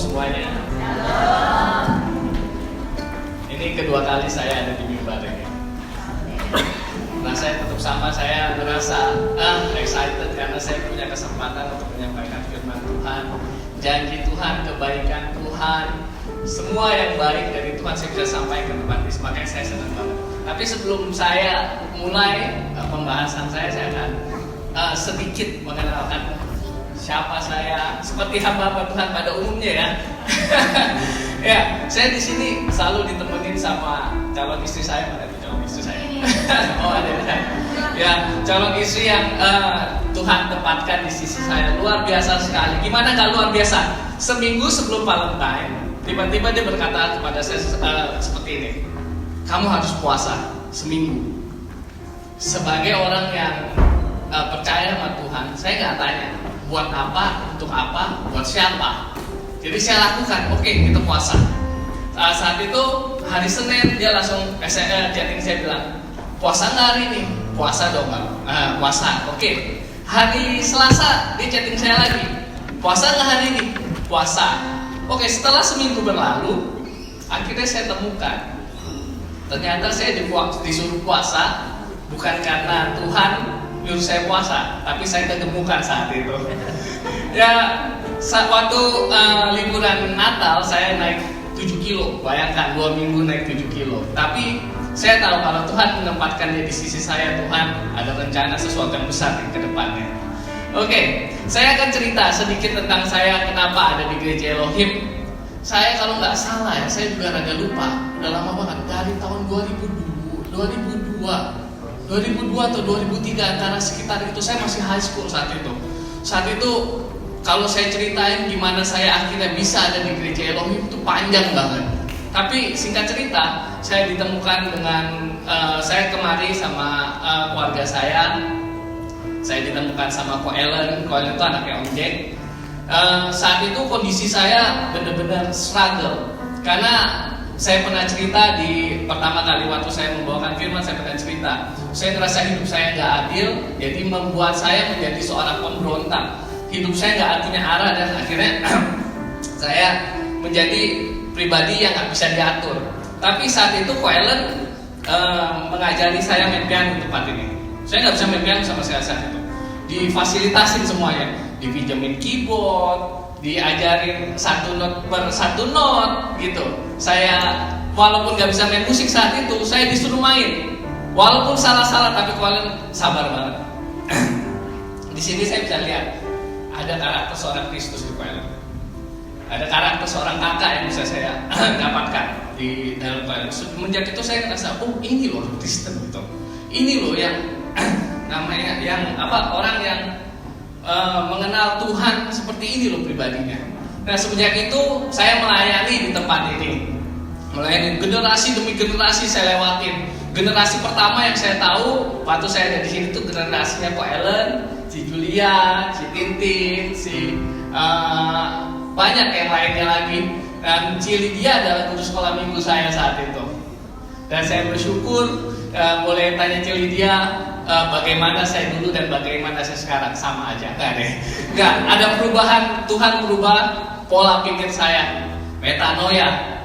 semuanya. Ini kedua kali saya ada di mimbar ini. Nah, saya tetap sama, saya merasa excited karena saya punya kesempatan untuk menyampaikan firman Tuhan, janji Tuhan, kebaikan Tuhan, semua yang baik dari Tuhan saya bisa sampaikan ke tempat ini. Makanya saya senang banget. Tapi sebelum saya mulai pembahasan saya akan sedikit mengenalkan siapa saya, seperti hamba Tuhan pada umumnya ya. Ya, saya di sini selalu ditemenin sama calon istri saya. Mana tuh calon istri saya? Oh, ada ya. Ya, calon istri yang Tuhan tempatkan di sisi saya luar biasa sekali. Gimana nggak luar biasa? Seminggu sebelum Valentine, tiba-tiba dia berkata kepada saya seperti ini, kamu harus puasa seminggu. Sebagai orang yang percaya sama Tuhan, saya nggak tanya buat apa, untuk apa, buat siapa. Jadi saya lakukan, oke, kita puasa. Saat itu hari Senin dia langsung chatting saya bilang, puasa nggak hari ini? Puasa dong Bang. Puasa, oke. Hari Selasa dia chatting saya lagi, puasa nggak hari ini? Puasa. Oke, setelah seminggu berlalu, akhirnya saya temukan ternyata saya disuruh puasa bukan karena Tuhan nyuruh saya puasa, tapi saya kegemukan saat itu. Ya, waktu liburan Natal saya naik 7 kilo, bayangkan 2 minggu naik 7 kilo. Tapi saya tahu kalau Tuhan menempatkan dia di sisi saya, Tuhan ada rencana sesuatu yang besar di kedepannya. Oke, saya akan cerita sedikit tentang saya kenapa ada di gereja Elohim. Saya kalau nggak salah ya, saya juga rada lupa, udah lama banget, dari tahun 2002 atau 2003 antara sekitar itu. Saya masih high school saat itu. Saat itu kalau saya ceritain gimana saya akhirnya bisa ada di gereja Elohim itu panjang banget. Tapi singkat cerita, saya ditemukan dengan saya kemari sama keluarga saya. Saya ditemukan sama Ko Ellen. Ko Ellen itu anaknya Om Jack. Saat itu kondisi saya benar-benar struggle karena saya pernah cerita di pertama kali waktu saya membawakan firman, saya pernah cerita saya ngerasa hidup saya nggak adil, jadi membuat saya menjadi seorang pemberontak. Hidup saya nggak punya arah dan akhirnya saya menjadi pribadi yang nggak bisa diatur. Tapi saat itu Ko Ellen mengajari saya main piano di tempat ini. Saya nggak bisa main piano sama sekali saat itu. Difasilitasin semuanya, dipinjemin keyboard, diajarin satu not per satu not gitu. Saya walaupun nggak bisa main musik saat itu, saya disuruh main. Walaupun salah-salah, tapi kalian sabar banget. Di sini saya bisa lihat ada karakter seorang Kristus di kalian. Ada karakter seorang kakak yang bisa saya dapatkan di dalam kalian. Semenjak itu saya ngerasa, oh ini loh Kristen gitu. Ini loh yang namanya yang orang yang mengenal Tuhan seperti ini loh pribadinya. Nah, semenjak itu saya melayani di tempat ini. Melayani generasi demi generasi saya lewatin. Generasi pertama yang saya tahu waktu saya ada di sini itu generasinya Ko Ellen, si Julia, si Tintin, si banyak yang lainnya lagi. Dan si Lydia adalah guru sekolah minggu saya saat itu. Dan saya bersyukur boleh tanya si Lydia bagaimana saya dulu dan bagaimana saya sekarang, sama aja. Enggak ada perubahan. Tuhan merubah pola pikir saya, metanoia,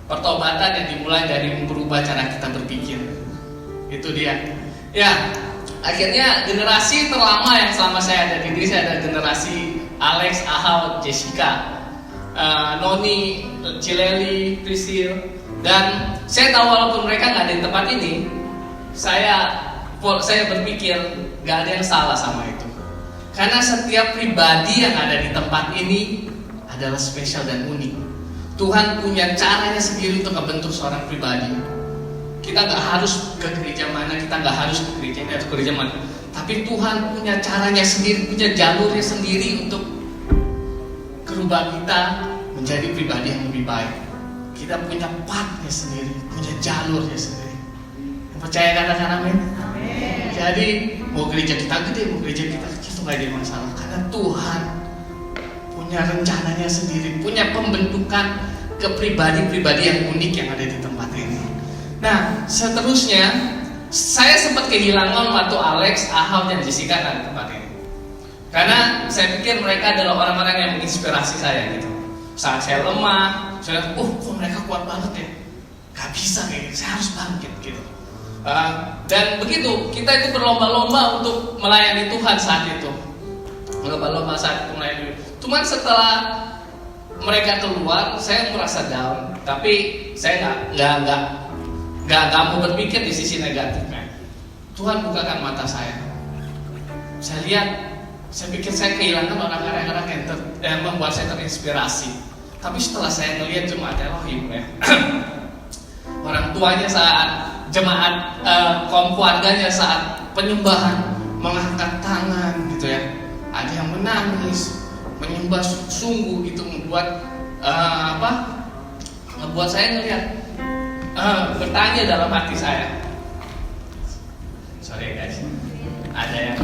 pertobatan yang dimulai dari merubah cara kita berpikir. Itu dia. Ya, akhirnya generasi terlama yang selama saya ada di diri saya ada generasi Alex, Ahal, Jessica, Noni, Cileli, Prisil. Dan saya tahu walaupun mereka nggak ada di tempat ini, saya berpikir nggak ada yang salah sama itu. Karena setiap pribadi yang ada di tempat ini adalah spesial dan unik. Tuhan punya caranya sendiri untuk membentuk seorang pribadi. Kita nggak harus ke gereja mana, kita nggak harus ke gereja ini atau gereja mana. Tapi Tuhan punya caranya sendiri, punya jalurnya sendiri untuk merubah kita menjadi pribadi yang lebih baik. Kita punya pathnya sendiri, punya jalurnya sendiri. Yang percaya katakan amin. Jadi mau gereja kita gede, mau gereja kita kecil itu nggak ada masalah. Karena Tuhan punya rencananya sendiri, punya pembentukan ke pribadi-pribadi yang unik yang ada di tempat ini. Nah, seterusnya saya sempat kehilangan waktu Alex, Ahal, dan Jessica ada di tempat ini. Karena saya pikir mereka adalah orang-orang yang menginspirasi saya gitu. Saat saya lemah, saya lihat, kok mereka kuat banget ya, gak bisa kayak gitu, saya harus bangkit gitu. Dan begitu, kita itu berlomba-lomba untuk melayani Tuhan saat itu. Berlomba-lomba saat itu melayani. Cuman setelah mereka keluar, saya merasa down. Tapi saya nggak mau berpikir di sisi negatifnya. Tuhan bukakan mata saya. Saya lihat, saya pikir saya kehilangan orang-orang yang membuat saya terinspirasi. Tapi setelah saya melihat jemaat Elohim ya, orang tuanya saat jemaat keluarganya saat penyembahan mengangkat tangan gitu ya, ada yang menangis, menyembah sungguh, itu membuat membuat saya ngelihat bertanya dalam hati saya. Sorry guys, ada yang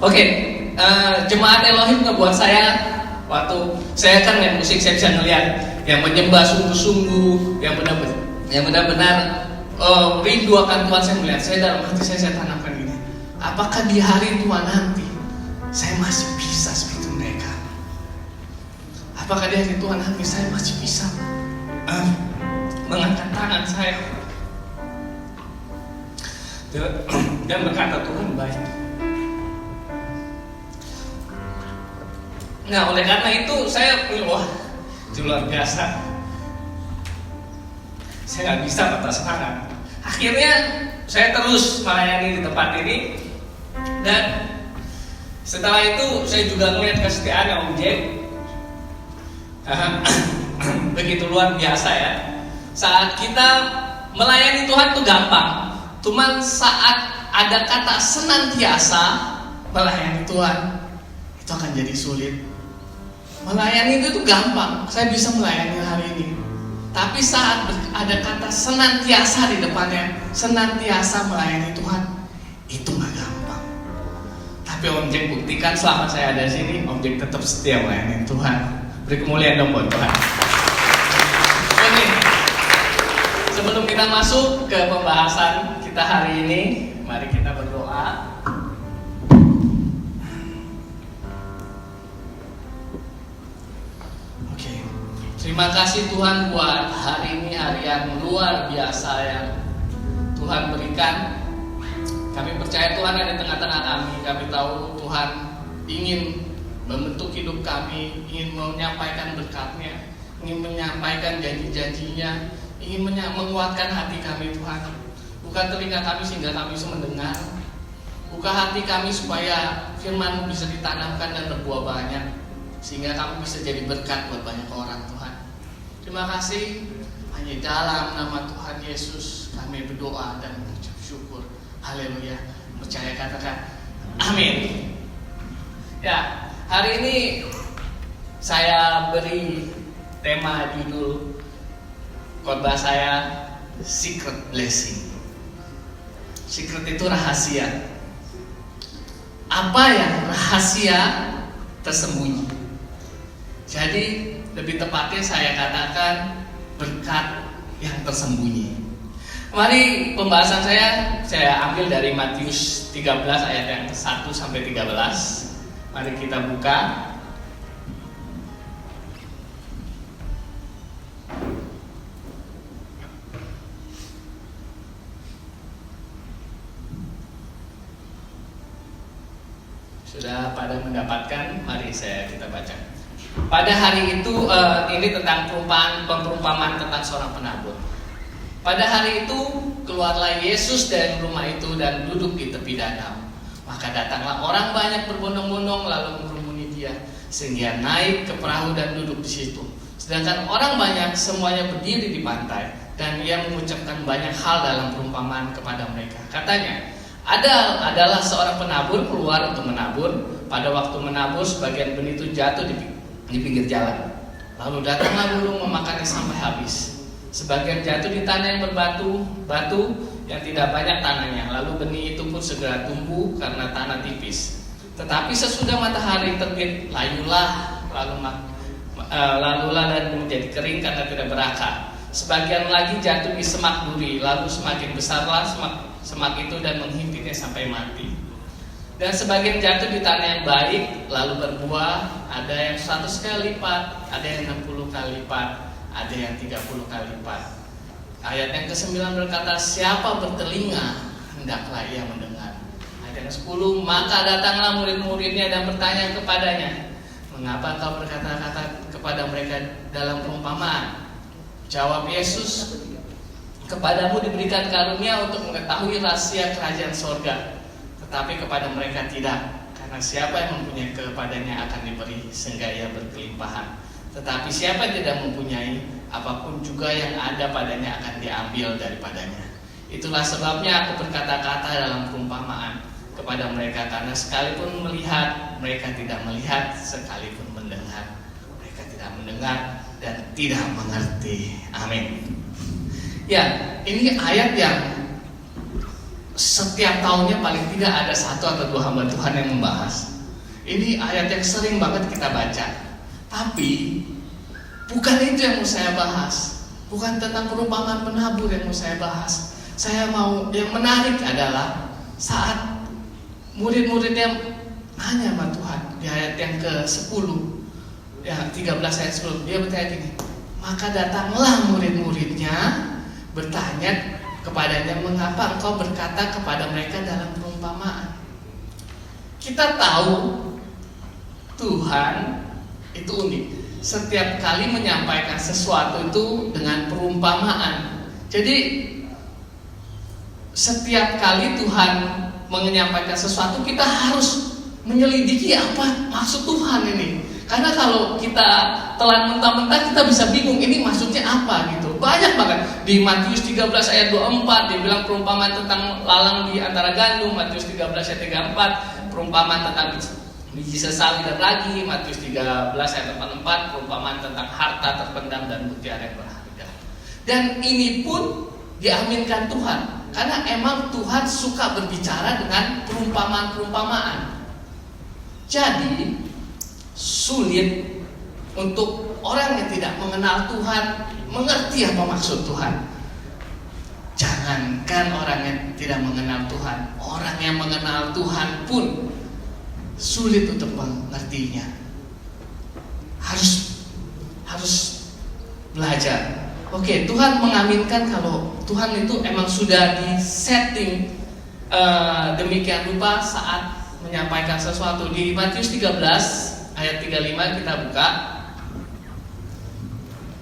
Oke, jemaat Elohim ngebuat saya, waktu saya kan main musik, saya bisa ngelihat yang menyembah sungguh-sungguh, yang benar-benar rindu akan Tuhan. Saya melihat, saya dalam hati saya tanamkan gini, apakah di hari Tuhan nanti saya masih bisa seperti mereka? Apakah di hari Tuhan nanti saya masih bisa mengangkat tangan saya dan berkata Tuhan baik? Nah, oleh karena itu saya wah, itu luar biasa. Saya nggak bisa patah semangat. Akhirnya saya terus melayani di tempat ini, dan setelah itu saya juga melihat kesetiaan Om Jack. Begitu luar biasa ya. Saat kita melayani Tuhan itu gampang, cuman saat ada kata senantiasa melayani Tuhan, itu akan jadi sulit. Melayani itu gampang, saya bisa melayani hari ini. Tapi saat ada kata senantiasa di depannya, senantiasa melayani Tuhan, itu gak gampang. Tapi Om Jack buktikan selama saya ada di sini, Om Jack tetap setia melayani Tuhan. Beri kemuliaan dong buat Tuhan. Oke, sebelum kita masuk ke pembahasan kita hari ini, mari kita berdoa. Terima kasih Tuhan buat hari ini, hari yang luar biasa yang Tuhan berikan. Kami percaya Tuhan ada di tengah-tengah kami. Kami tahu Tuhan ingin membentuk hidup kami, ingin menyampaikan berkat-Nya, ingin menyampaikan janji-janjinya, ingin menguatkan hati kami Tuhan. Buka telinga kami sehingga kami bisa mendengar. Buka hati kami supaya firman-Mu bisa ditanamkan dan berbuah banyak, sehingga kami bisa jadi berkat buat banyak orang Tuhan. Terima kasih, hanya dalam nama Tuhan Yesus kami berdoa dan mengucap syukur. Haleluya. Percaya katakan amin. Ya, hari ini saya beri tema judul khotbah saya Secret Blessing. Secret itu rahasia. Apa yang rahasia tersembunyi? Jadi lebih tepatnya saya katakan berkat yang tersembunyi. Mari pembahasan saya ambil dari Matius 13 ayat yang 1 sampai 13. Mari kita buka. Sudah pada mendapatkan? Mari kita baca. Pada hari itu, ini tentang perumpamaan tentang seorang penabur. Pada hari itu keluarlah Yesus dari rumah itu dan duduk di tepi danau. Maka datanglah orang banyak berbondong-bondong lalu mengerumuni dia, sehingga naik ke perahu dan duduk di situ. Sedangkan orang banyak semuanya berdiri di pantai, dan ia mengucapkan banyak hal dalam perumpamaan kepada mereka. Katanya, adalah seorang penabur keluar untuk menabur. Pada waktu menabur, sebagian benih itu jatuh di pinggir jalan. Lalu datanglah burung memakannya sampai habis. Sebagian jatuh di tanah yang batu yang tidak banyak tanahnya. Lalu benih itu pun segera tumbuh karena tanah tipis. Tetapi sesudah matahari terbit, layulah dan menjadi kering karena tidak berakar. Sebagian lagi jatuh di semak duri, lalu semakin besarlah semak itu dan menghimpitnya sampai mati. Dan sebagian jatuh di tanah yang baik, lalu berbuah, ada yang 100 kali lipat, ada yang 60 kali lipat, ada yang 30 kali lipat. Ayat yang ke-9 berkata, siapa bertelinga, hendaklah ia mendengar. Ayat yang ke-10, maka datanglah murid-muridnya dan bertanya kepadanya, mengapa kau berkata-kata kepada mereka dalam perumpamaan? Jawab Yesus, kepadamu diberikan karunia untuk mengetahui rahasia kerajaan sorga, tetapi kepada mereka tidak, karena siapa yang mempunyai kepadanya akan diberi sehingga ia berkelimpahan. Tetapi siapa yang tidak mempunyai, apapun juga yang ada padanya akan diambil daripadanya. Itulah sebabnya aku berkata-kata dalam perumpamaan kepada mereka, karena sekalipun melihat mereka tidak melihat, sekalipun mendengar mereka tidak mendengar dan tidak mengerti. Amin. Ya, ini ayat yang setiap tahunnya paling tidak ada 1 atau 2 hamba Tuhan yang membahas. Ini ayat yang sering banget kita baca. Tapi bukan itu yang mau saya bahas. Bukan tentang perumpamaan penabur yang mau saya bahas. Saya mau, yang menarik adalah saat murid-muridnya nanya sama Tuhan di ayat yang ke-10, ya 13 ayat 10, dia bertanya gini, maka datanglah murid-muridnya bertanya kepadanya, mengapa engkau berkata kepada mereka dalam perumpamaan? Kita tahu Tuhan itu unik. Setiap kali menyampaikan sesuatu itu dengan perumpamaan. Jadi setiap kali Tuhan menyampaikan sesuatu, kita harus menyelidiki apa maksud Tuhan ini. Karena kalau kita telan mentah-mentah, kita bisa bingung ini maksudnya apa gitu. Banyak banget di Matius 13 ayat 24 dia bilang perumpamaan tentang lalang di antara gandum. Matius 13 ayat 34 perumpamaan tentang biji sesali dan ragi. Matius 13 ayat 44 perumpamaan tentang harta terpendam dan mutiara yang berharga. Dan ini pun diaminkan Tuhan, karena emang Tuhan suka berbicara dengan perumpamaan-perumpamaan. Jadi sulit untuk orang yang tidak mengenal Tuhan mengerti apa maksud Tuhan. Jangankan orang yang tidak mengenal Tuhan, orang yang mengenal Tuhan pun sulit untuk mengertinya. Harus belajar. Oke, Tuhan mengaminkan kalau Tuhan itu emang sudah disetting demikian rupa saat menyampaikan sesuatu. Di Matius 13 ayat 35 kita buka.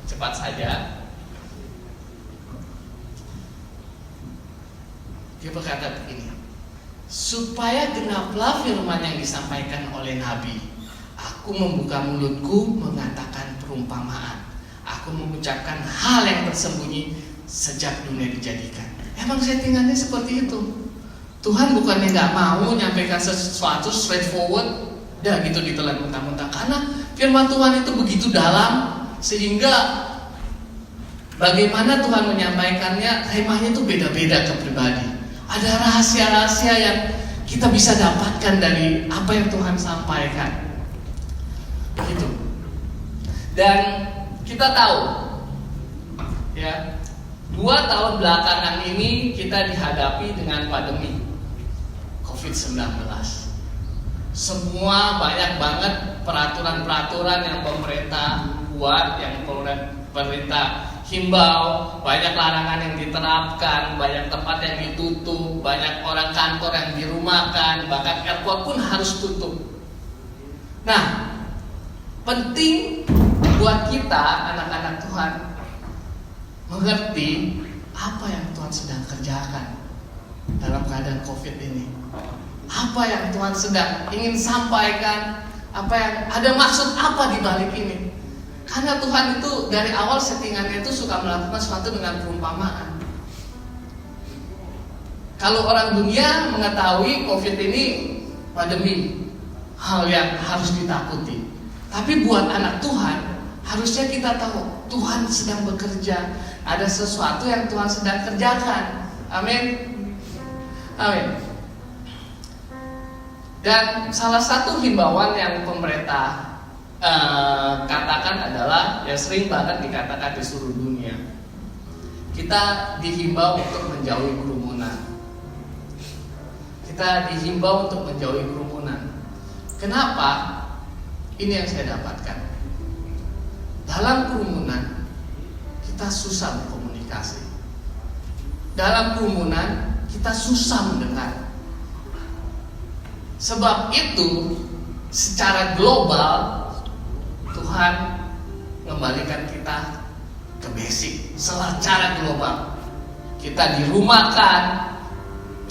Cepat saja. Dia berkata begini, supaya genaplah firman yang disampaikan oleh Nabi, aku membuka mulutku mengatakan perumpamaan, aku mengucapkan hal yang tersembunyi sejak dunia dijadikan. Emang settingannya seperti itu. Tuhan bukannya gak mau menyampaikan sesuatu straightforward, dah gitu ditelan mentah-mentah. Karena firman Tuhan itu begitu dalam, sehingga bagaimana Tuhan menyampaikannya, temanya itu beda-beda ke pribadi. Ada rahasia-rahasia yang kita bisa dapatkan dari apa yang Tuhan sampaikan. Begitu. Dan kita tahu, ya, 2 tahun belakangan ini kita dihadapi dengan pandemi COVID-19. Semua banyak banget peraturan-peraturan yang pemerintah buat, yang pemerintah himbau, banyak larangan yang diterapkan, banyak tempat yang ditutup, banyak orang kantor yang dirumahkan, bahkan airport pun harus tutup. Nah, penting buat kita anak-anak Tuhan mengerti apa yang Tuhan sedang kerjakan dalam keadaan COVID ini. Apa yang Tuhan sedang ingin sampaikan, apa yang ada maksud apa di balik ini. Karena Tuhan itu dari awal settingannya itu suka melakukan sesuatu dengan perumpamaan. Kalau orang dunia mengetahui COVID ini pandemi, hal yang harus ditakuti. Tapi buat anak Tuhan, harusnya kita tahu Tuhan sedang bekerja, ada sesuatu yang Tuhan sedang kerjakan. Amin. Amin. Dan salah satu himbauan yang pemerintah katakan adalah, ya sering banget dikatakan di seluruh dunia, kita dihimbau untuk menjauhi kerumunan. Kita kita dihimbau untuk menjauhi kerumunan. Kenapa? Ini yang saya dapatkan. Dalam kerumunan kita susah berkomunikasi. Dalam kerumunan kita susah mendengar. Sebab itu secara global Tuhan mengembalikan kita ke basic. Secara global kita dirumahkan,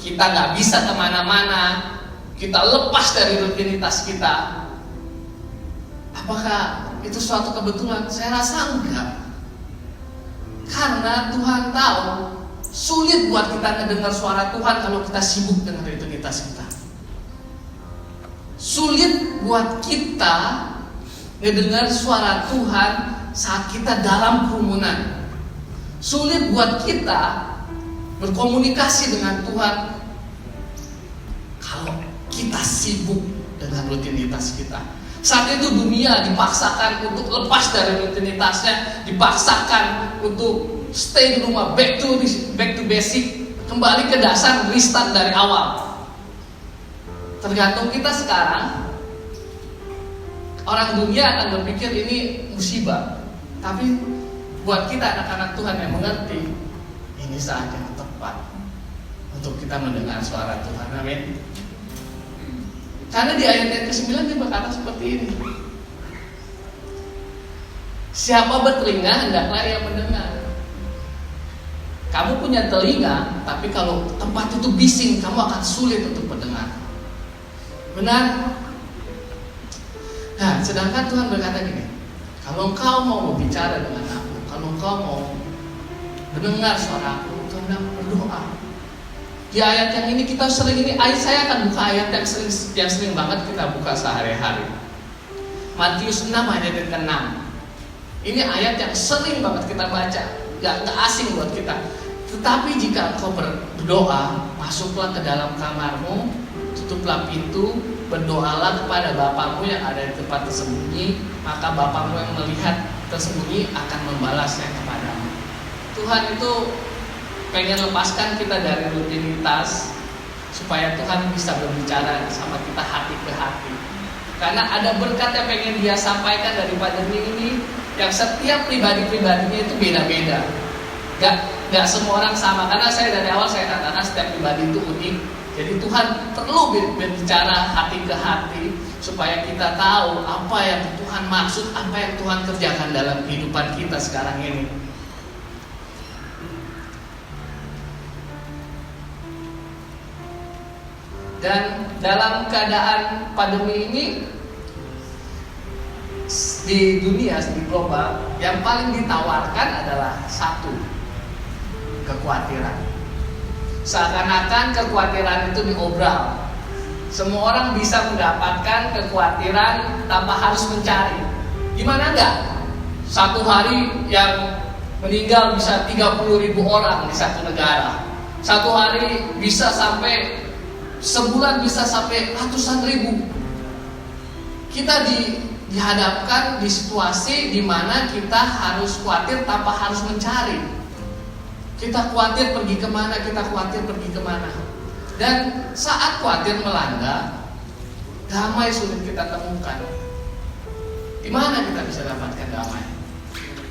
kita nggak bisa kemana-mana, kita lepas dari rutinitas kita. Apakah itu suatu kebetulan? Saya rasa enggak. Karena Tuhan tahu sulit buat kita mendengar suara Tuhan kalau kita sibuk dengan rutinitas kita. Sulit buat kita mendengar suara Tuhan saat kita dalam kerumunan. Sulit buat kita berkomunikasi dengan Tuhan kalau kita sibuk dengan rutinitas kita. Saat itu dunia dipaksakan untuk lepas dari rutinitasnya, dipaksakan untuk stay di rumah, back to basic, kembali ke dasar, restart dari awal. Tergantung kita sekarang. Orang dunia akan berpikir ini musibah, tapi buat kita anak-anak Tuhan yang mengerti, ini saat yang tepat untuk kita mendengar suara Tuhan. Amin. Karena di ayat yang ke-9 dia berkata seperti ini. Siapa bertelinga hendaklah ia mendengar. Kamu punya telinga, tapi kalau tempat itu bising, kamu akan sulit untuk mendengar. Benar? Nah, sedangkan Tuhan berkata gini, kalau engkau mau berbicara dengan aku, kalau engkau mau mendengar suara aku, engkau berdoa. Di ayat yang ini kita sering saya akan buka ayat yang sering banget kita buka sehari-hari. Matius 6 ayat yang ke-6. Ini ayat yang sering banget kita baca, gak asing buat kita. Tetapi jika engkau berdoa, masuklah ke dalam kamarmu, tutuplah pintu, berdoalah kepada Bapamu yang ada di tempat tersembunyi, maka Bapamu yang melihat tersembunyi akan membalasnya kepadamu. Tuhan itu pengen lepaskan kita dari rutinitas supaya Tuhan bisa berbicara sama kita hati ke hati. Karena ada berkat yang pengen Dia sampaikan dari pandemi ini, yang setiap pribadinya itu beda-beda. Gak semua orang sama. Karena saya dari awal saya katakan setiap pribadi itu unik. Jadi Tuhan perlu berbicara hati ke hati supaya kita tahu apa yang Tuhan maksud, apa yang Tuhan kerjakan dalam kehidupan kita sekarang ini. Dan dalam keadaan pandemi ini di dunia, di global, yang paling ditawarkan adalah satu, kekhawatiran. Seakan-akan kekhawatiran itu diobral. Semua orang bisa mendapatkan kekhawatiran tanpa harus mencari. Gimana enggak? Satu hari yang meninggal bisa 30.000 orang di satu negara. Satu hari bisa sampai, sebulan bisa sampai ratusan ribu. Kita dihadapkan di situasi di mana kita harus khawatir tanpa harus mencari. Kita khawatir pergi kemana, kita khawatir pergi kemana. Dan saat khawatir melanda, damai sulit kita temukan. Di mana kita bisa dapatkan damai?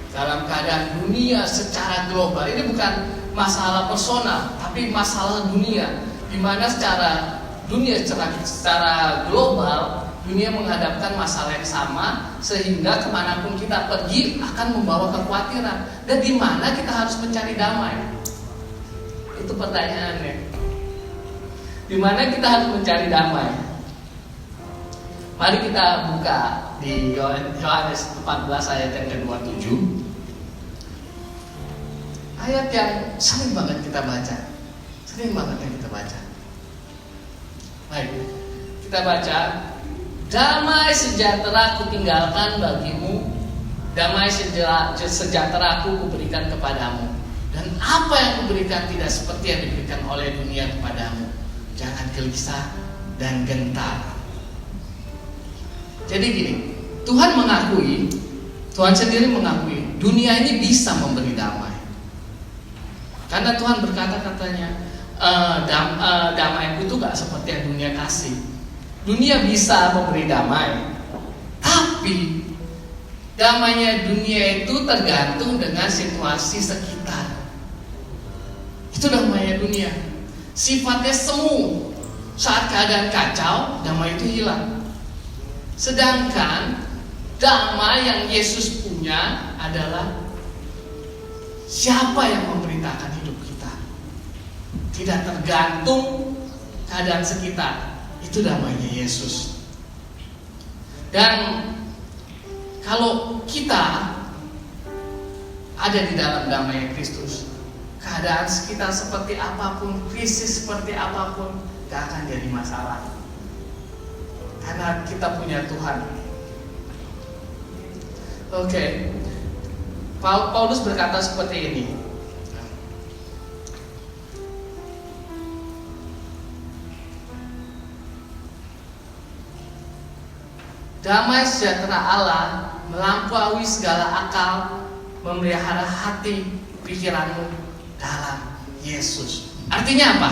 Dalam keadaan dunia secara global. Ini bukan masalah personal, tapi masalah dunia. Di mana secara global dunia menghadapkan masalah yang sama, sehingga kemanapun kita pergi akan membawa kekhawatiran. Dan di mana kita harus mencari damai? Itu pertanyaannya. Di mana kita harus mencari damai? Mari kita buka di Yohanes 14 ayat yang ke-27. Ayat yang sering banget kita baca. Sering banget yang kita baca. Baik, kita baca. Damai sejahtera kutinggalkan bagimu, damai sejahtera ku kuberikan kepadamu. Dan apa yang kuberikan tidak seperti yang diberikan oleh dunia kepadamu. Jangan gelisah dan gentar. Jadi gini, Tuhan sendiri mengakui dunia ini bisa memberi damai. Karena Tuhan berkata katanya, damaiku itu gak seperti yang dunia kasih. Dunia bisa memberi damai, tapi damainya dunia itu tergantung dengan situasi sekitar. Itu damainya dunia. Sifatnya semu. Saat keadaan kacau, damai itu hilang. Sedangkan damai yang Yesus punya adalah siapa yang memberitakan hidup kita. Tidak tergantung keadaan sekitar. Itu damainya Yesus. Dan kalau kita ada di dalam damai Kristus, keadaan sekitar seperti apapun, krisis seperti apapun, gak akan jadi masalah. Karena kita punya Tuhan. Oke. Paulus berkata seperti ini. Damai sejahtera Allah melampaui segala akal, memelihara hati pikiranmu dalam Yesus. Artinya apa?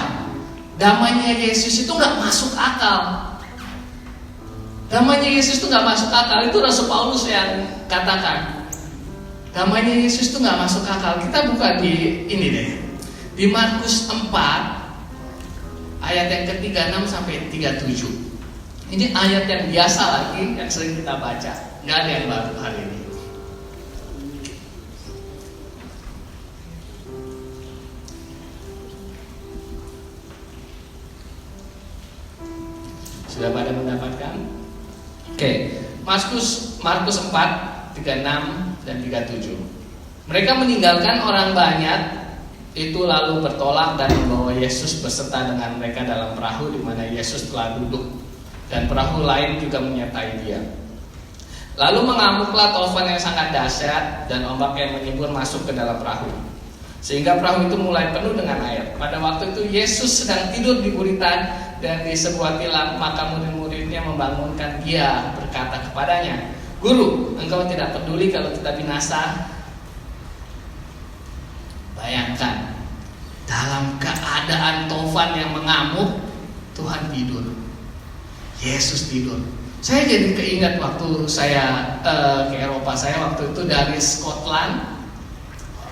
Damainya Yesus itu gak masuk akal. Damainya Yesus itu gak masuk akal. Itu Rasul Paulus yang katakan. Damainya Yesus itu gak masuk akal. Kita buka di ini deh, di Markus 4 ayat yang ke-36 sampai 37. Ini ayat yang biasa lagi, yang sering kita baca. Gak ada yang baru hari ini. Sudah pada mendapatkan? Oke. Markus 4, 36 dan 37. Mereka meninggalkan orang banyak itu lalu bertolak dan membawa Yesus beserta dengan mereka dalam perahu di mana Yesus telah duduk. Dan perahu lain juga menyertai dia. Lalu mengamuklah taufan yang sangat dahsyat dan ombak yang menyembur masuk ke dalam perahu, sehingga perahu itu mulai penuh dengan air. Pada waktu itu Yesus sedang tidur di buritan dan di sebuah tilam, maka murid-muridnya membangunkan dia berkata kepadanya, "Guru, engkau tidak peduli kalau kita binasa?" Bayangkan, dalam keadaan taufan yang mengamuk, Tuhan tidur. Yesus tidur. Saya jadi keingat waktu saya ke Eropa. Saya waktu itu dari Scotland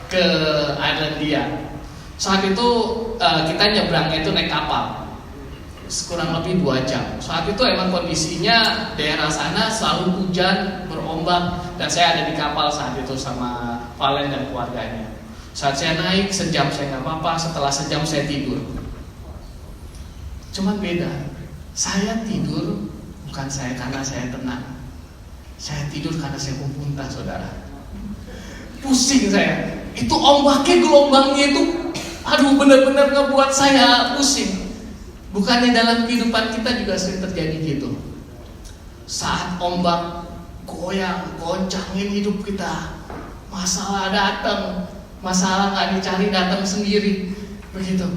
ke Irlandia. Saat itu kita nyebrangnya itu naik kapal, kurang lebih 2 jam. Saat itu emang kondisinya daerah sana selalu hujan, berombak, dan saya ada di kapal saat itu sama Valen dan keluarganya. Saat saya naik sejam saya nggak apa-apa, setelah sejam saya tidur. Cuman beda. Saya tidur bukan karena saya tenang. Saya tidur karena saya mau muntah, saudara. Pusing saya. Itu ombaknya, gelombangnya itu, aduh, benar-benar ngebuat saya pusing. Bukannya dalam kehidupan kita juga sering terjadi gitu. Saat ombak goyang, goncangin hidup kita, masalah datang, masalah nggak dicari datang sendiri, begitu.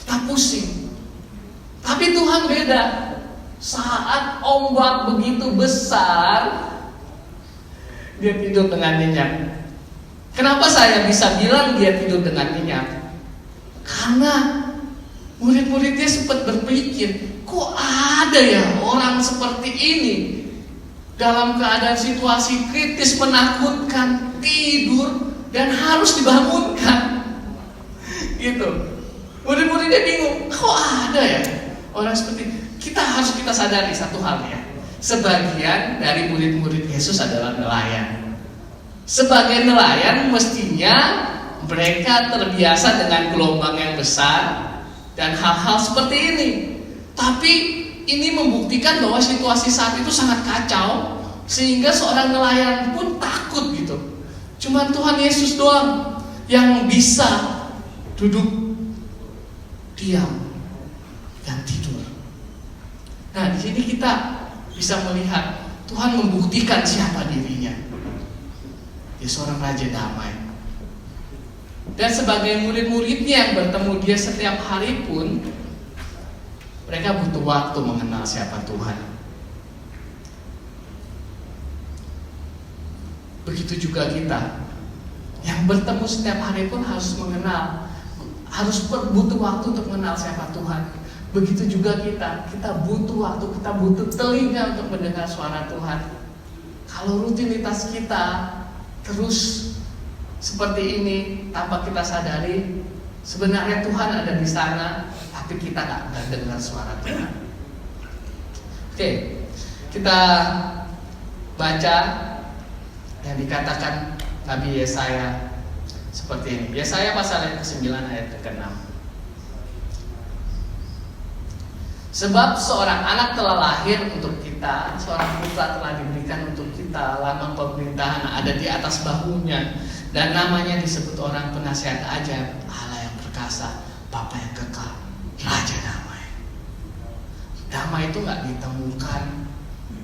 Kita pusing. Tapi Tuhan beda. Saat ombak begitu besar, dia tidur dengan nyenyak. Kenapa saya bisa bilang dia tidur dengan nyenyak? Karena murid-muridnya sempat berpikir, kok ada ya orang seperti ini dalam keadaan situasi kritis menakutkan, tidur dan harus dibangunkan, gitu. Murid-muridnya bingung, kok ada ya orang seperti itu. Kita sadari satu hal ya. Sebagian dari murid-murid Yesus adalah nelayan. Sebagai nelayan mestinya mereka terbiasa dengan gelombang yang besar dan hal-hal seperti ini. Tapi ini membuktikan bahwa situasi saat itu sangat kacau, sehingga seorang nelayan pun takut gitu. Cuma Tuhan Yesus doang yang bisa duduk diam dan tidur. Nah, di sini kita bisa melihat Tuhan membuktikan siapa dirinya. Dia seorang raja damai. Dan sebagai murid-muridnya yang bertemu dia setiap hari pun, mereka butuh waktu mengenal siapa Tuhan. Begitu juga kita yang bertemu setiap hari pun harus mengenal harus butuh waktu untuk mengenal siapa Tuhan. Begitu juga kita butuh waktu, kita butuh telinga untuk mendengar suara Tuhan. Kalau rutinitas kita terus seperti ini tanpa kita sadari, sebenarnya Tuhan ada di sana, tapi kita nggak dengar suara Tuhan. Oke, kita baca yang dikatakan Nabi Yesaya seperti ini. Yesaya pasal yang ke-9 ayat ke-6. Sebab seorang anak telah lahir untuk kita, seorang putra telah diberikan untuk kita, lambang pemerintahan ada di atas bahunya, dan namanya disebut orang penasihat ajaib, Allah yang perkasa, Bapa yang kekal, Raja damai. Damai itu nggak ditemukan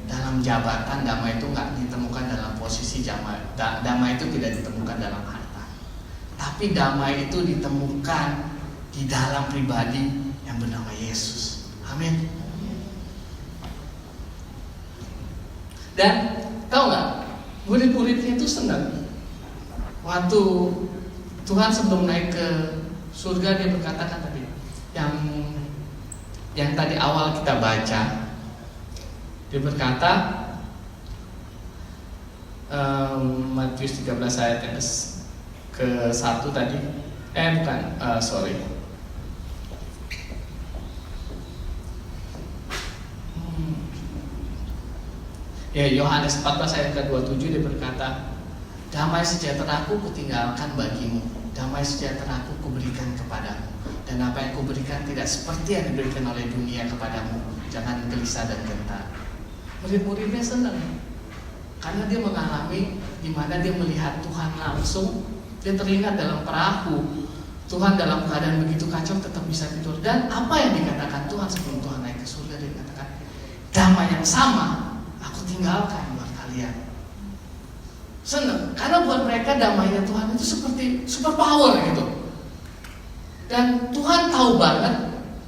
dalam jabatan, damai itu nggak ditemukan dalam posisi, damai itu tidak ditemukan dalam harta. Tapi damai itu ditemukan di dalam pribadi yang bernama Yesus. Amin. Dan tahu nggak, murid-muridnya itu senang. Waktu Tuhan sebelum naik ke surga, dia berkatakan tadi, yang tadi awal kita baca, dia berkata, Matius 13 ayat yang ke-1 tadi, Yohanes 14 ayat ke-27 dia berkata, damai sejahtera-Ku kutinggalkan bagimu, damai sejahtera-Ku kuberikan kepadamu, dan apa yang kuberikan tidak seperti yang diberikan oleh dunia kepadamu, jangan gelisah dan gentar. Murid-muridnya senang karena dia mengalami di mana dia melihat Tuhan langsung. Dia teringat dalam perahu, Tuhan dalam keadaan begitu kacau tetap bisa tidur. Dan apa yang dikatakan Tuhan sebelum Tuhan naik ke surga, dia katakan, damai yang sama Aku tinggalkan buat kalian. Senang, karena buat mereka damainya Tuhan itu seperti super power gitu. Dan Tuhan tahu banget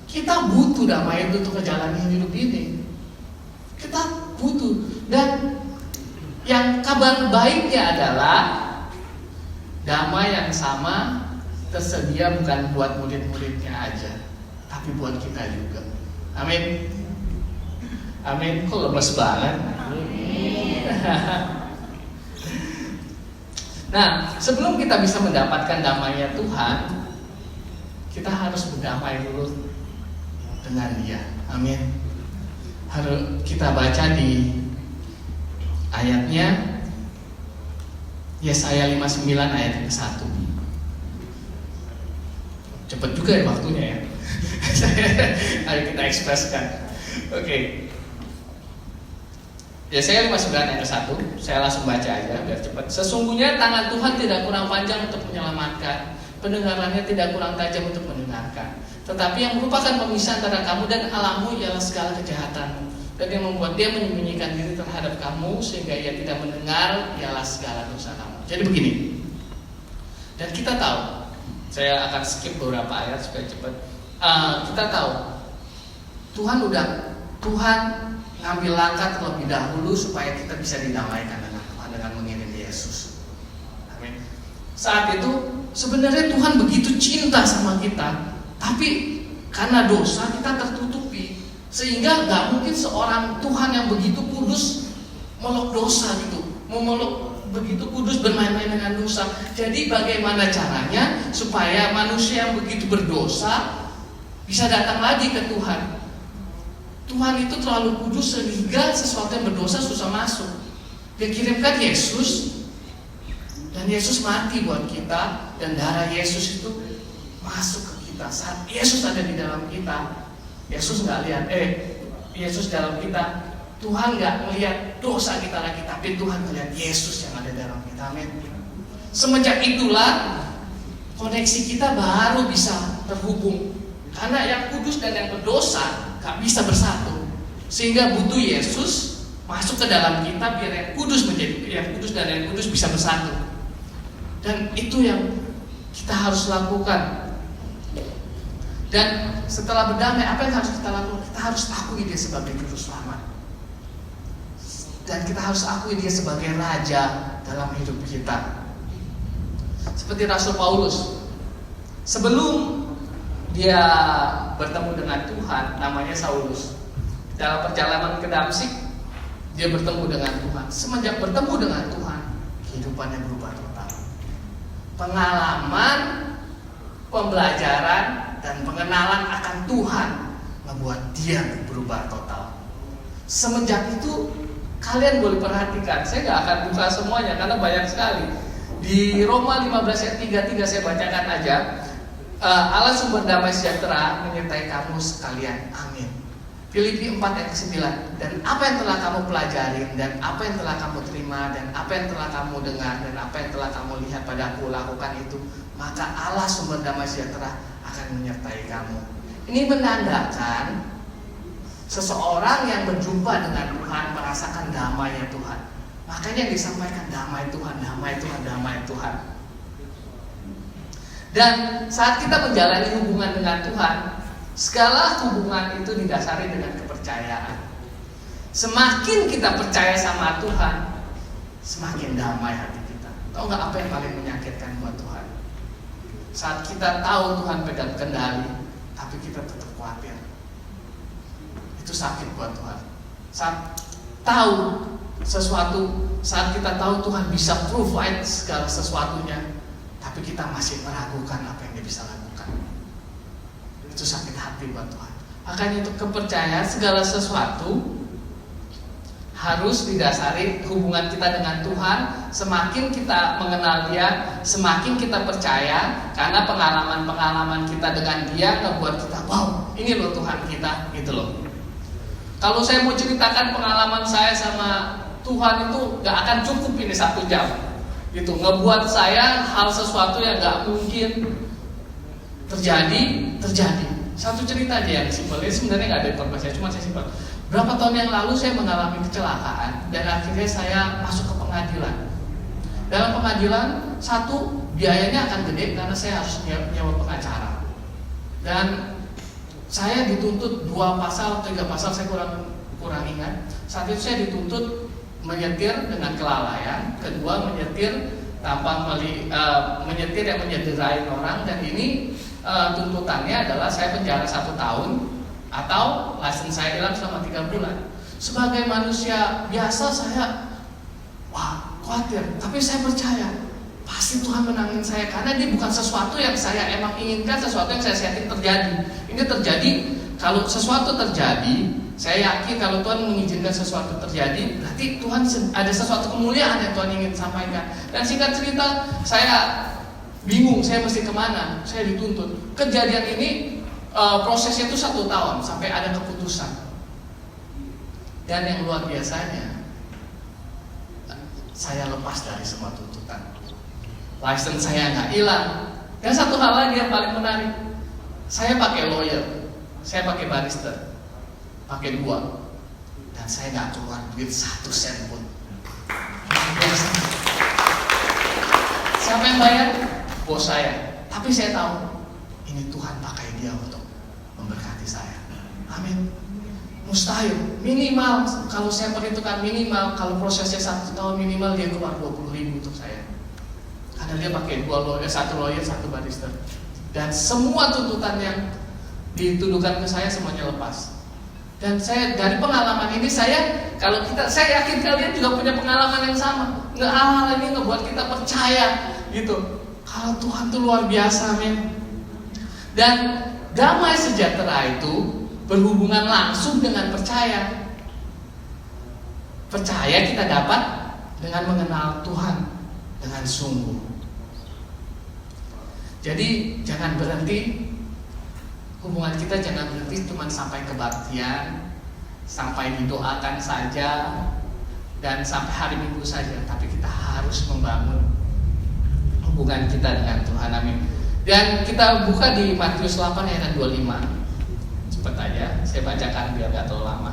kita butuh damai itu untuk menjalani hidup ini. Kita butuh. Dan yang kabar baiknya adalah damai yang sama tersedia bukan buat murid-muridnya aja, tapi buat kita juga. Amin. Amin. Kok lemes banget? Nah, sebelum kita bisa mendapatkan damainya Tuhan, kita harus berdamai dulu dengan Dia. Amin. Harus kita baca di ayatnya Yesaya 59 ayat ke-1. Cepat juga ya waktunya ya. Ayo kita ekspresikan. Oke. Yesaya 59 ayat ke-1. Saya langsung baca aja biar cepat. Sesungguhnya tangan Tuhan tidak kurang panjang untuk menyelamatkan, pendengarannya tidak kurang tajam untuk mendengarkan. Tetapi yang merupakan pemisah antara kamu dan Allahmu ialah segala kejahatanmu, dan yang membuat dia menyembunyikan diri terhadap kamu sehingga ia tidak mendengar ialah segala dosa kamu. Jadi begini. Dan kita tahu, saya akan skip beberapa ayat supaya cepat. Kita tahu Tuhan ngambil langkah terlebih dahulu supaya kita bisa didamaikan dengan Tuhan dengan mengirim Yesus. Amin. Saat itu sebenarnya Tuhan begitu cinta sama kita, tapi karena dosa kita tertutupi, sehingga nggak mungkin seorang Tuhan yang begitu kudus meluk dosa gitu, memeluk begitu kudus bermain-main dengan dosa. Jadi bagaimana caranya supaya manusia yang begitu berdosa bisa datang lagi ke Tuhan? Tuhan itu terlalu kudus sehingga sesuatu yang berdosa susah masuk. Dia kirimkan Yesus, dan Yesus mati buat kita, dan darah Yesus itu masuk ke kita. Saat Yesus ada di dalam kita, Yesus nggak lihat, Yesus dalam kita, Tuhan nggak melihat dosa kita lagi, tapi Tuhan melihat Yesus yang ada dalam kita. Amin. Semenjak itulah koneksi kita baru bisa terhubung, karena yang kudus dan yang berdosa gak bisa bersatu, sehingga butuh Yesus masuk ke dalam kita biar yang kudus menjadi yang kudus dan yang kudus bisa bersatu. Dan itu yang kita harus lakukan. Dan setelah berdamai, apa yang harus kita lakukan? Kita harus akui Dia sebagai juru selamat, dan kita harus akui Dia sebagai Raja dalam hidup kita. Seperti Rasul Paulus, sebelum dia bertemu dengan Tuhan, namanya Saulus. Dalam perjalanan ke Damsyik, dia bertemu dengan Tuhan. Semenjak bertemu dengan Tuhan, kehidupannya berubah total. Pengalaman, pembelajaran, dan pengenalan akan Tuhan membuat dia berubah total. Semenjak itu, kalian boleh perhatikan, saya gak akan buka semuanya karena banyak sekali. Di Roma 15 ayat 33 saya bacakan aja. Allah sumber damai sejahtera menyertai kamu sekalian. Amin. Filipi 4 ayat 9. Dan apa yang telah kamu pelajarin, dan apa yang telah kamu terima, dan apa yang telah kamu dengar, dan apa yang telah kamu lihat padaku, lakukan itu, maka Allah sumber damai sejahtera akan menyertai kamu. Ini menandakan seseorang yang berjumpa dengan Tuhan merasakan damainya Tuhan. Makanya yang disampaikan damai Tuhan, damai Tuhan, damai Tuhan. Dan saat kita menjalani hubungan dengan Tuhan, segala hubungan itu didasari dengan kepercayaan. Semakin kita percaya sama Tuhan, semakin damai hati kita. Tahu nggak apa yang paling menyakitkan buat Tuhan? Saat kita tahu Tuhan pegang kendali, tapi kita tetap khawatir. Itu sakit buat Tuhan. Saat tahu sesuatu, saat kita tahu Tuhan bisa provide segala sesuatunya, tapi kita masih meragukan apa yang Dia bisa lakukan. Itu sakit hati buat Tuhan. Makanya untuk kepercayaan segala sesuatu harus didasari hubungan kita dengan Tuhan. Semakin kita mengenal Dia, semakin kita percaya, karena pengalaman-pengalaman kita dengan Dia ngebuat kita, wow, ini loh Tuhan kita, gitu loh. Kalau saya mau ceritakan pengalaman saya sama Tuhan itu gak akan cukup ini 1 jam. Gitu, ngebuat saya hal sesuatu yang gak mungkin terjadi. Satu cerita aja yang simpel. Ini sebenarnya gak ada informasi, cuma saya simpel. Berapa tahun yang lalu saya mengalami kecelakaan dan akhirnya saya masuk ke pengadilan. Dalam pengadilan, satu, biayanya akan gede karena saya harus nyewa pengacara. Dan saya dituntut 2 pasal, 3 pasal, saya kurang ingat. Saat itu saya dituntut menyetir dengan kelalaian, kedua menyetir tanpa menyetir yang menyederai orang, dan ini tuntutannya adalah saya penjara 1 tahun atau lisensi saya hilang selama 3 bulan. Sebagai manusia biasa saya khawatir, tapi saya percaya pasti Tuhan menangin saya, karena ini bukan sesuatu yang saya emang inginkan, sesuatu yang saya setting terjadi. Ini terjadi. Kalau sesuatu terjadi, saya yakin kalau Tuhan mengizinkan sesuatu terjadi, berarti Tuhan ada sesuatu kemuliaan yang Tuhan ingin sampaikan. Dan singkat cerita, saya bingung saya mesti kemana. Saya dituntut. Kejadian ini prosesnya itu 1 tahun sampai ada keputusan. Dan yang luar biasanya, saya lepas dari semua tuntutan. License saya nggak hilang. Dan satu hal lagi yang paling menarik, saya pakai lawyer, saya pakai barrister, pakai 2, dan saya nggak keluar duit 1 sen pun. Siapa yang bayar? Bos saya. Tapi saya tahu ini Tuhan pakai dia untuk memberkati saya. Amin. Mustahil, minimal kalau saya perhitungkan minimal, kalau prosesnya 1 tahun minimal dia keluar 20.000 untuk saya. Karena dia pakai 2 lawyer, 1 lawyer, 1 barrister. Dan semua tuntutan yang dituduhkan ke saya semuanya lepas. Dan saya dari pengalaman ini saya yakin kalian juga punya pengalaman yang sama. Hal-hal ini ngebuat kita percaya gitu. Kalau Tuhan tuh luar biasa, men. Dan damai sejahtera itu berhubungan langsung dengan percaya. Percaya kita dapat dengan mengenal Tuhan dengan sungguh. Jadi jangan berhenti, hubungan kita jangan berhenti cuma sampai kebaktian, sampai didoakan saja, dan sampai hari Minggu saja. Tapi kita harus membangun hubungan kita dengan Tuhan. Amin. Dan kita buka di Matius 8 ayat 25. Cepat aja, saya bacakan biar gak terlalu lama.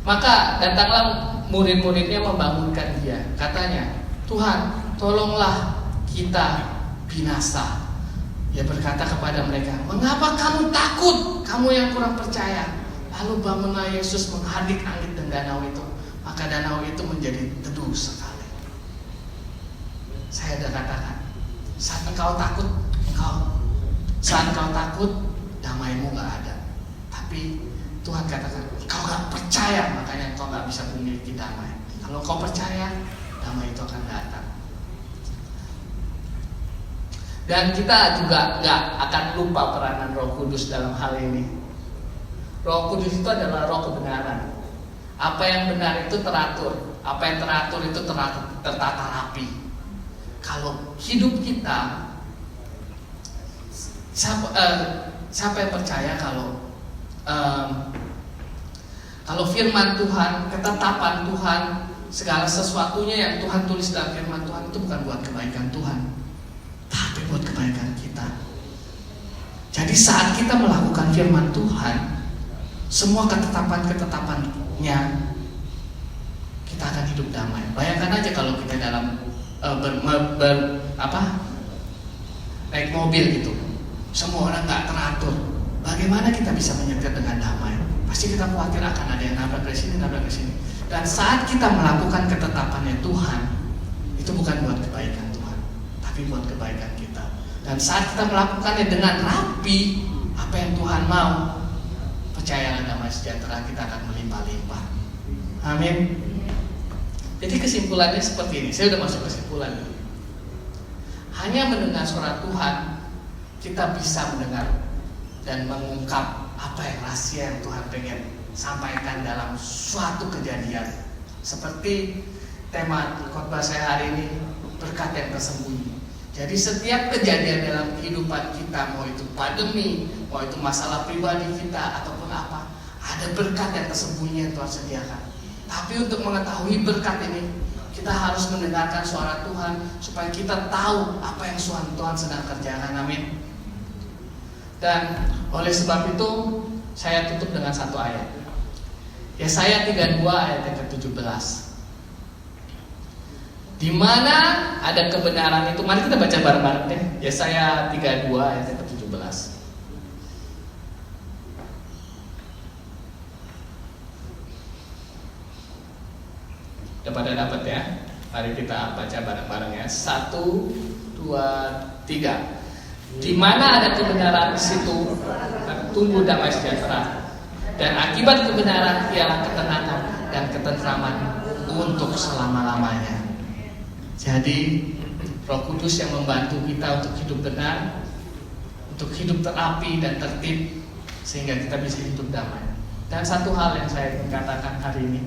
Maka datanglah murid-muridnya membangunkan dia. Katanya, Tuhan, tolonglah kita binasa. Dia berkata kepada mereka, mengapa kamu takut, kamu yang kurang percaya? Lalu bangunlah Yesus menghadik angin dan danau itu. Maka danau itu menjadi teduh sekali. Saya sudah katakan, saat engkau takut, damaimu nggak ada. Tapi Tuhan katakan, kau nggak percaya, makanya kau nggak bisa memiliki damai. Kalau kau percaya, damai itu akan datang. Dan kita juga nggak akan lupa peranan Roh Kudus dalam hal ini. Roh Kudus itu adalah roh kebenaran. Apa yang benar itu teratur, apa yang teratur itu tertata rapi. Kalau hidup kita, siapa yang percaya kalau firman Tuhan, ketetapan Tuhan, segala sesuatunya yang Tuhan tulis dalam firman Tuhan itu bukan buat kebaikan Tuhan, tapi buat kebaikan kita. Jadi saat kita melakukan firman Tuhan, semua ketetapan-ketetapannya, kita akan hidup damai. Bayangkan aja kalau kita dalam naik mobil gitu, semua orang nggak teratur, bagaimana kita bisa menyetir dengan damai? Pasti kita khawatir akan ada yang nabrak ke sini. Dan saat kita melakukan ketetapannya Tuhan, itu bukan buat kebaikan Tuhan, tapi buat kebaikan kita. Dan saat kita melakukannya dengan rapi, apa yang Tuhan mau, percayalah damai sejahtera kita akan melimpah-limpah. Amin. Jadi kesimpulannya seperti ini. Saya udah masuk kesimpulan. Hanya mendengar suara Tuhan, kita bisa mendengar dan mengungkap apa yang rahasia yang Tuhan pengen sampaikan dalam suatu kejadian. Seperti tema khotbah saya hari ini, berkat yang tersembunyi. Jadi setiap kejadian dalam kehidupan kita, mau itu pandemi, mau itu masalah pribadi kita ataupun apa, ada berkat yang tersembunyi yang Tuhan sediakan. Tapi untuk mengetahui berkat ini, kita harus mendengarkan suara Tuhan supaya kita tahu apa yang Tuhan sedang kerjakan. Amin. Dan oleh sebab itu saya tutup dengan satu ayat. Yesaya 32 ayat yang ke-17. Di mana ada kebenaran itu, mari kita baca bareng-bareng deh. Yesaya 32 ayat yang ke-17. Udah pada dapat ya? Mari kita baca bareng-bareng ya. 1, 2, 3. Di mana ada kebenaran, di situ tumbuh damai sejahtera. Dan akibat kebenaran ialah ketenangan dan ketentraman untuk selama-lamanya. Jadi Roh Kudus yang membantu kita untuk hidup benar, untuk hidup terapi dan tertib, sehingga kita bisa hidup damai. Dan satu hal yang saya ingin katakan hari ini,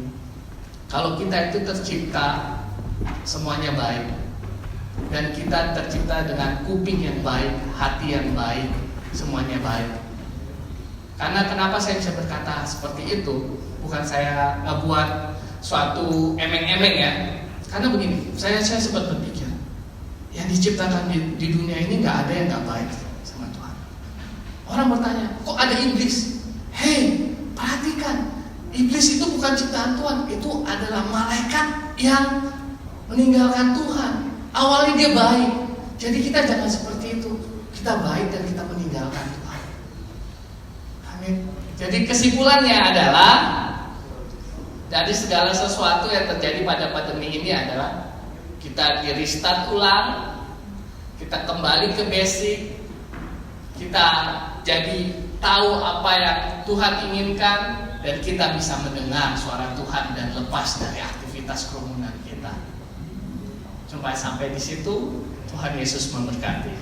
kalau kita itu tercipta semuanya baik, dan kita tercipta dengan kuping yang baik, hati yang baik, semuanya baik. Karena kenapa saya bisa berkata seperti itu? Bukan saya ngebuat suatu emeng-emeng ya. Karena begini, saya sempat berpikir, yang diciptakan di dunia ini nggak ada yang nggak baik sama Tuhan. Orang bertanya, kok ada iblis? Hei, perhatikan, iblis itu bukan ciptaan Tuhan, itu adalah malaikat yang meninggalkan Tuhan. Awalnya dia baik, jadi kita jangan seperti itu. Kita baik dan kita meninggalkan Tuhan. Amin. Jadi kesimpulannya adalah, dari segala sesuatu yang terjadi pada pandemi ini adalah kita di restart ulang, kita kembali ke basic, kita jadi tahu apa yang Tuhan inginkan, dan kita bisa mendengar suara Tuhan dan lepas dari aktivitas kerumunan kita. Sampai di situ, Tuhan Yesus memberkati.